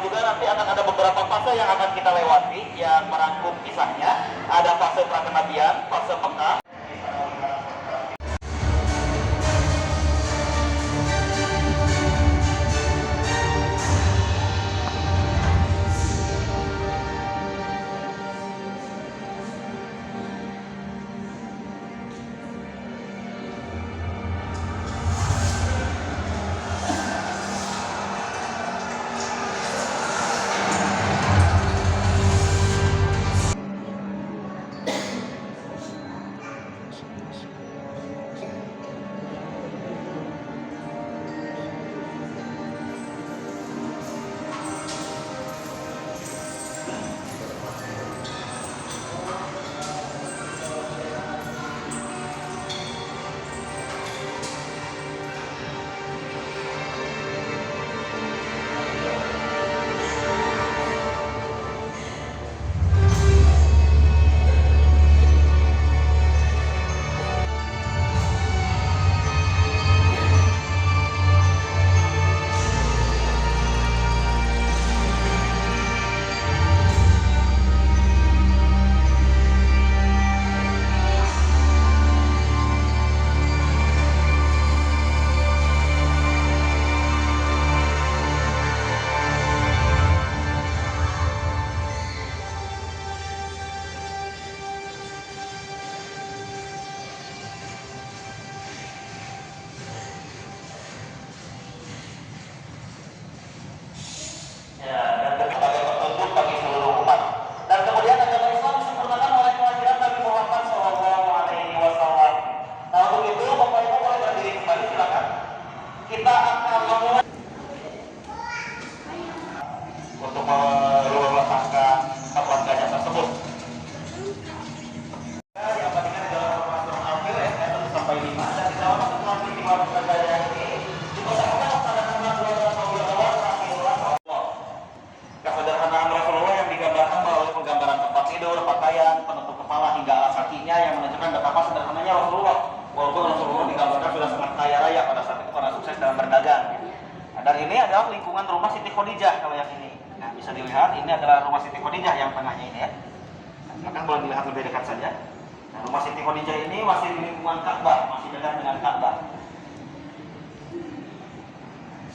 juga nanti akan ada beberapa fase yang akan kita lewati yang merangkum kisahnya. Ada fase prakenabian, fase Mekah. Kita akan memulai untuk meletakkan satuan gajah tersebut. Diabadikan di dalam Al-Quran Al-Qur'an ayat 1 sampai 5 dan di dalam satuan lima gajah ini dikosongkan pada nama Rasulullah. Kesederhanaan Rasulullah yang digambarkan melalui penggambaran tempat tidur, pakaian, penutup kepala hingga alas kakinya yang menunjukkan betapa sederhananya Rasulullah. Walaupun Rasulullah digambarkan sudah sangat kaya raya pada saat itu karena sukses dalam berdagang. Nah, dan ini adalah lingkungan rumah Siti Khadijah kalau yang ini. Nah, bisa dilihat ini adalah rumah Siti Khadijah yang tengahnya ini ya. Nah, boleh dilihat lebih dekat saja. Nah, rumah Siti Khadijah ini masih di lingkungan Ka'bah, masih dekat dengan Ka'bah.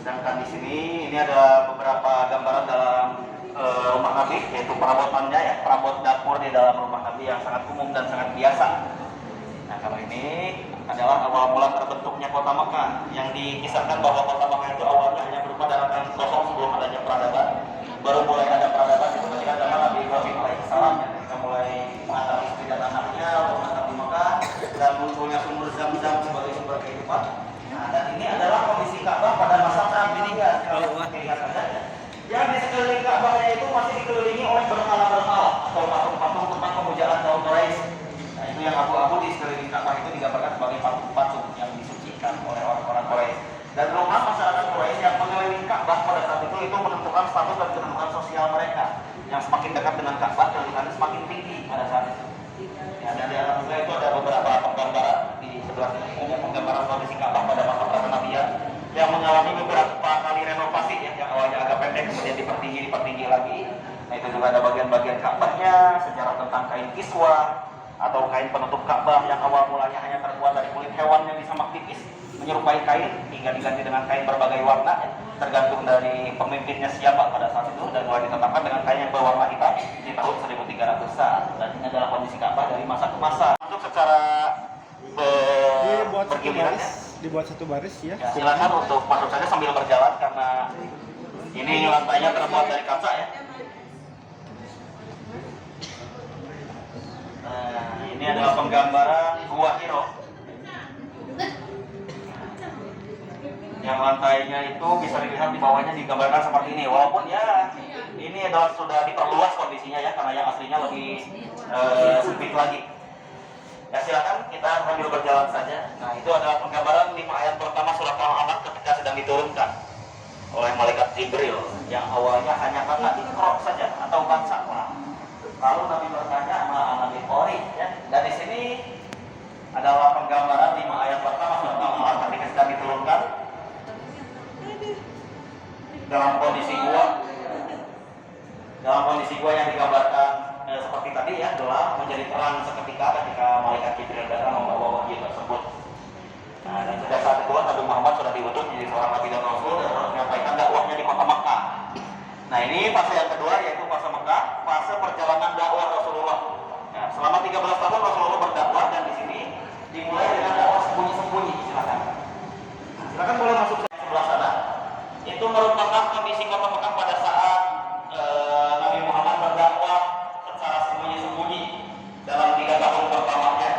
Sedangkan di sini ini ada beberapa gambaran dalam rumah Nabi, yaitu perabotannya ya, perabot dapur di dalam rumah Nabi yang sangat umum dan sangat biasa. Nah, kalau ini adalah awal mula terbentuknya kota Mekah yang dikisahkan bahwa kota Mekah itu awalnya hanya berupa daratan kosong sebelum adanya peradaban. Baru mulai ada peradaban itu ketika zaman Nabi Ibrahim alaihissalam ya, kita mulai mengantar istri dan anaknya untuk menetap di Mekah dan munculnya sumur Zam-Zam sebagai sumber kehidupan. Nah, dan ini adalah kondisi Ka'bah pada masa perang Hudaybiyah. Kalau dilihat saja yang di sekeliling Ka'bahnya itu masih dikelilingi oleh berhala-berhala atau patung-patung tempat pemujaan kaum Quraisy. Nah, itu yang abu-abu di sekeliling Ka'bah itu digambarkan sebagai patung-patung yang disucikan oleh orang-orang Quraisy. Dan rumah masyarakat Quraisy yang mengelilingi Ka'bah pada saat itu menentukan status dan kedudukan sosial mereka. Yang semakin dekat dengan Ka'bah kedudukannya semakin tinggi pada saat itu. Ya, dan di atas juga itu ada beberapa penggambaran di sebelah sini, ada penggambaran kondisi Ka'bah pada masa prakenabian yang mengalami beberapa kali renovasi ya, yang awalnya agak pendek kemudian dipertinggi lagi. Nah, itu juga ada bagian-bagian Ka'bahnya, sejarah tentang kain kiswa atau kain penutup Ka'bah yang awal mulanya hanya terbuat dari kulit hewan yang disamak tipis menyerupai kain hingga diganti dengan kain berbagai warna ya, tergantung dari pemimpinnya siapa pada saat itu dan mulai ditetapkan dengan kain yang berwarna hitam di tahun 1300-an. Dan ini adalah kondisi Ka'bah dari masa ke masa. Untuk secara bergiliran dibuat satu baris ya. Silakan untuk masuk saja sambil berjalan karena ini lantainya terbuat dari kaca ya. Nah, ini adalah penggambaran Gua Hiro. Yang lantainya itu bisa dilihat di bawahnya digambarkan seperti ini. Walaupun ya ini adalah sudah diperluas kondisinya ya karena yang aslinya lebih sempit lagi. Ya silakan kita sambil berjalan saja. Nah, itu adalah penggambaran 5 ayat pertama surat Al-Alaq ketika sedang diturunkan oleh malaikat Jibril yang awalnya hanya kata Iqra saja atau bacalah. Lalu Nabi bertanya, "Ma Nabi Qori?" ya. Dan di sini adalah penggambaran 5 ayat pertama surat Al-Alaq ketika sedang diturunkan dalam kondisi gua dalam kondisi gua yang digambarkan seperti tadi ya, gelap menjadi terang seketika ketika malaikat Jibril datang membawa wahyu tersebut. Nah, dan pada saat itu Nabi Muhammad sudah diutus menjadi seorang nabi dan rasul dan menyampaikan dakwahnya di kota Makkah. Nah, ini fase yang kedua yaitu fase Makkah, fase perjalanan dakwah Rasulullah. Nah, selama 13 tahun Rasulullah berdakwah dan di sini dimulai dengan dakwah sembunyi-sembunyi. Silakan boleh masuk ke sebelah sana. Itu merupakan kondisi kota Makkah pada saat Nabi Muhammad berdakwah secara sembunyi-sembunyi dalam 3 tahun pertamanya.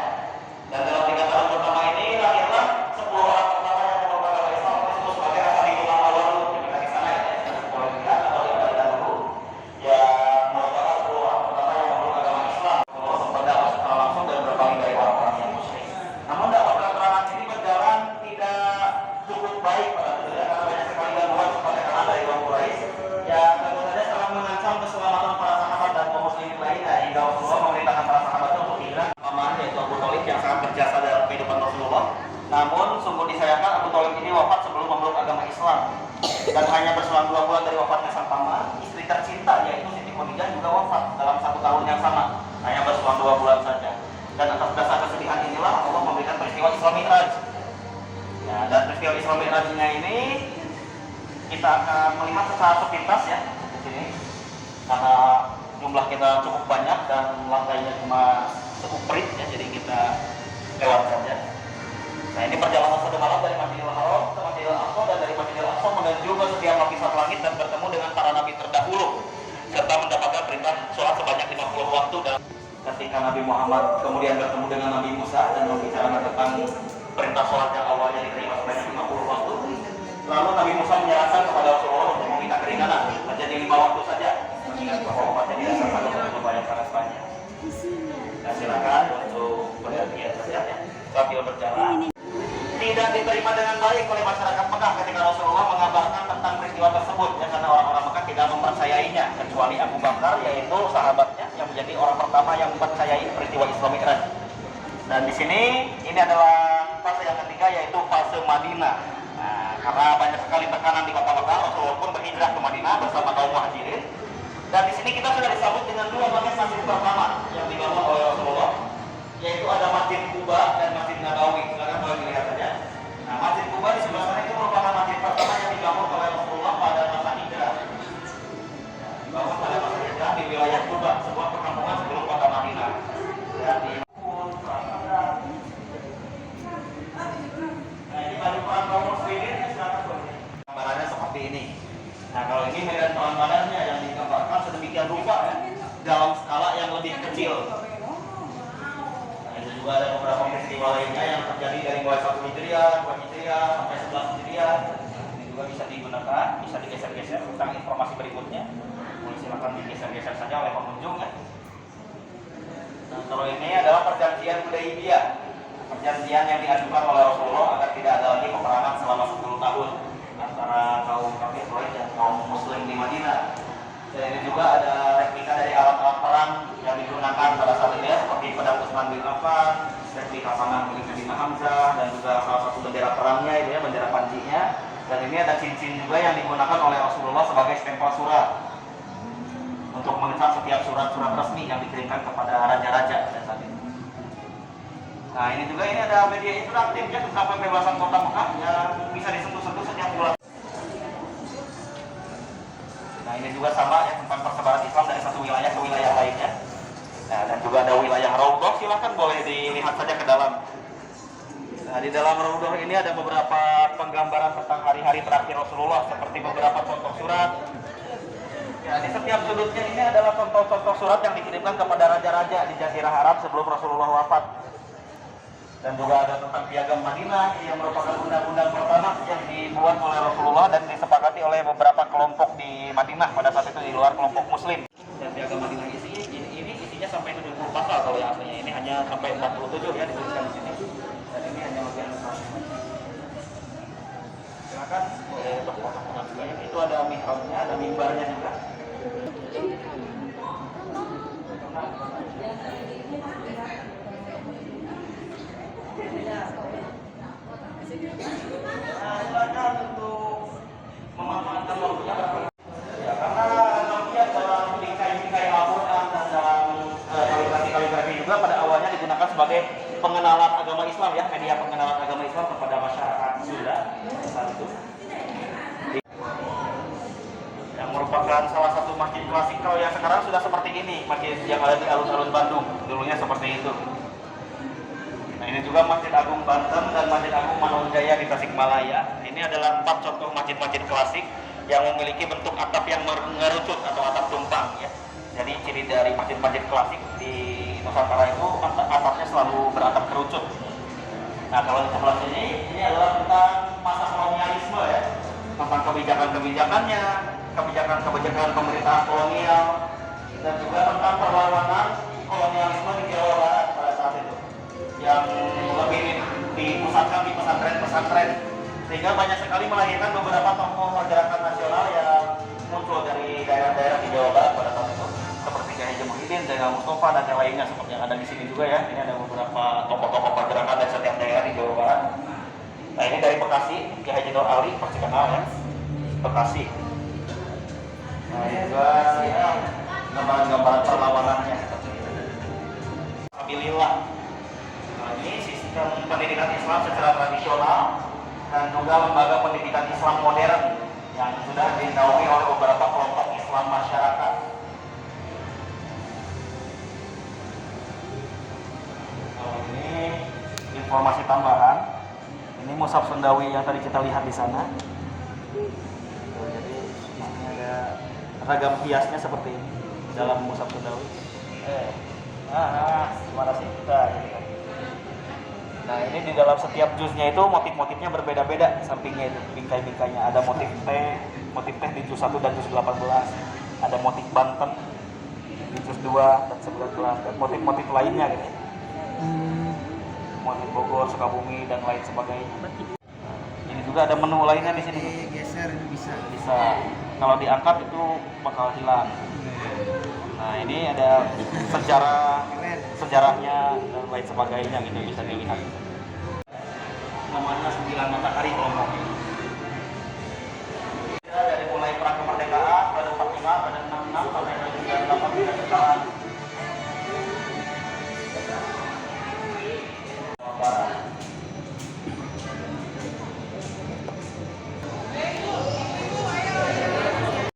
Dan dalam 3 tahun pertama ini lahirlah 10 orang pertama yang memeluk agama Islam disebut sebagai Asy'ariyun Awwalun. Kita di sana ya, boleh lihat atau lihat dahulu. Yang merupakan 10 orang pertama yang memeluk agama Islam. Rasulullah sempat dakwah secara langsung dan berpaling dari orang-orang yang musyrik. Namun dakwah terang-terangan ini berjalan tidak cukup baik pada ketika karena banyak sekali gangguan seperti karena dari kaum Quraisy yang tentu saja sangat mengancam keselamatan para sahabat dan kaum muslimin lainnya hingga Rasulullah memerintahkan para sahabatnya untuk hijrah paman yaitu Abu Thalib yang sangat berjasa dalam kehidupan Rasulullah. Namun sungguh disayangkan Abu Thalib ini wafat sebelum memeluk agama Islam dan hanya berselang 2 bulan dari wafatnya sang paman, istri tercinta yaitu Siti Khadijah juga wafat dalam 1 tahun yang sama, hanya berselang 2 bulan saja. Dan atas dasar kesedihan inilah Allah memberikan peristiwa Isra Mi'raj. Ya, dan peristiwa Isra Mi'rajnya ini kita akan melihat secara sepintas ya di sini karena jumlah kita cukup banyak dan lantainya cuma seuprit ya, jadi kita lewat saja. Nah, ini perjalanan satu malam dari Masjidil Haram ke Masjidil Aqsa dan dari Masjidil Aqsa menuju ke setiap lapisan langit dan bertemu dengan para nabi terdahulu serta mendapatkan perintah sholat sebanyak 50 waktu. Dan ketika Nabi Muhammad kemudian bertemu dengan Nabi Musa dan membicarakan tentang perintah sholat yang awalnya diterima sebanyak 50 waktu, lalu Nabi Musa menyarankan kepada Rasulullah untuk meminta keringanan menjadi 5 waktu saja mengingat bahwa umatnya tidak sanggup untuk banyak sangat banyak. Nah, silakan untuk bergantian saja ya sambil berjalan. Tidak diterima dengan baik oleh masyarakat Mekah ketika Rasulullah mengabarkan tentang peristiwa tersebut ya, karena orang-orang Mekah tidak mempercayainya kecuali Abu Bakar yaitu sahabatnya yang menjadi orang pertama yang mempercayai peristiwa Isra Mi'raj. Dan di sini ini adalah fase yang ketiga yaitu fase Madinah. Nah, karena banyak sekali tekanan di kota Mekah, Rasulullah pun berhijrah ke Madinah bersama kaum Muhajirin. Dan di sini kita sudah disambut dengan 2 bangunan masjid pertama yang dibangun oleh Rasulullah, yaitu ada Masjid Quba dan Masjid Nabawi. Silakan boleh dilihat saja. Nah, Masjid Quba di sebelah sana itu merupakan masjid pertama yang dibangun oleh Rasulullah pada masa hijrah. Dibangun pada masa hijrah di wilayah Quba, sebuah perkampungan sebelum kota Madinah. Dan di ini baju perang kaum muslimin, silakan boleh. Gambarannya seperti ini. Nah, kalau ini medan perang yang digambarkan sedemikian rupa ya, dalam skala yang lebih kecil. Juga ada beberapa peristiwa lainnya yang terjadi dari mulai 1 Hijriah, 2 Hijriah, sampai 11 Hijriah. Ini juga bisa digunakan, bisa digeser-geser tentang informasi berikutnya. Boleh silakan digeser-geser saja oleh pengunjung ya. Nah, kalau ini adalah perjanjian Hudaybiyah, perjanjian yang diajukan oleh Rasulullah agar tidak ada lagi peperangan selama 10 tahun antara kaum kafir Quraisy dan kaum muslim di Madinah. Dan ini juga ada replika dari alat-alat perang yang digunakan pada saat itu ya, seperti pedang Utsman bin Affan, replika panah milik Nabi Hamzah, dan juga salah satu bendera perangnya itu ya, bendera Panjinya. Dan ini ada cincin juga yang digunakan oleh Rasulullah sebagai stempel surat untuk mengecat setiap surat-surat resmi yang dikirimkan kepada raja-raja pada saat itu. Nah, ini juga ini ada media interaktif ya tentang pembebasan kota Mekah yang bisa disentuh-sentuh setiap bulan. Nah, ini juga sama ya tentang persebaran Islam dari satu wilayah ke wilayah lainnya. Nah, dan juga ada wilayah Raudhah, silahkan boleh dilihat saja ke dalam. Nah, di dalam Raudhah ini ada beberapa penggambaran tentang hari-hari terakhir Rasulullah seperti beberapa contoh surat. Ya, di setiap sudutnya ini adalah contoh-contoh surat yang dikirimkan kepada raja-raja di Jazirah Arab sebelum Rasulullah wafat. Dan juga ada tentang piagam Madinah yang merupakan undang-undang pertama yang dibuat oleh Rasulullah dan disepakati oleh beberapa kelompok di Madinah pada saat itu di luar kelompok Muslim. Dan piagam Madinah ini isinya sampai 70 pasal, kalau yang aslinya ini hanya sampai 47 ya dituliskan di sini. Dan ini hanya bagian silakan boleh berfoto-foto juga ya. Itu ada mihrabnya, ada mimbarnya juga. Nah, silakan untuk memanfaatkan waktunya ya, karena nantinya dalam lingkai merupakan salah satu masjid klasik kalau yang sekarang sudah seperti ini, masjid yang ada di alun-alun Bandung. Dulunya seperti itu. Nah, ini juga Masjid Agung Banten dan Masjid Agung Manunjaya di Tasikmalaya. Ini adalah 4 contoh masjid-masjid klasik yang memiliki bentuk atap yang mengerucut atau atap tumpang ya. Jadi ciri dari masjid-masjid klasik di Nusantara itu atapnya selalu beratap kerucut. Nah, kalau di sebelah sini ini adalah tentang masa kolonialisme ya, tentang kebijakan-kebijakannya, kebijakan-kebijakan pemerintahan kolonial, dan juga tentang perlawanan kolonialisme di Jawa Barat pada saat itu, yang lebih dipusatkan di pesantren-pesantren, sehingga banyak sekali melahirkan beberapa tokoh gerakan nasional yang muncul dari daerah-daerah di Jawa Barat pada saat itu, seperti Kiai Haji Muhyiddin, Zainal Mustafa, dan yang lainnya seperti yang ada di sini juga ya. Ini ada beberapa tokoh-tokoh pergerakan dari setiap daerah di Jawa Barat. Nah, ini dari Bekasi, Kiai Haji Nur Ali, pasti kenal ya, Bekasi. Nah, juga ya, gambaran-gambaran perlawanannya. Alhamdulillah. Nah, ini sistem pendidikan Islam secara tradisional dan juga lembaga pendidikan Islam modern yang sudah dinaungi oleh beberapa kelompok Islam masyarakat. Ini informasi tambahan. Ini Mushaf Sundawi yang tadi kita lihat di sana. Jadi di sini ada ragam hiasnya seperti ini dalam Mushaf Sundawi. Terima kasih kita. Nah, ini di dalam setiap juznya itu motif-motifnya berbeda-beda. Sampingnya itu bingkai-bingkainya ada motif teh di juz 1 dan juz 18. Ada motif Banten di juz 2 dan 19 dan motif-motif lainnya gitu. Motif Bogor, Sukabumi dan lain sebagainya. Ini juga ada menu lainnya di sini. Geser bisa. Bisa. Kalau diangkat itu bakal hilang. Nah, ini ada sejarahnya dan lain sebagainya gitu bisa dilihat. Namanya 9 matahari Kelompok.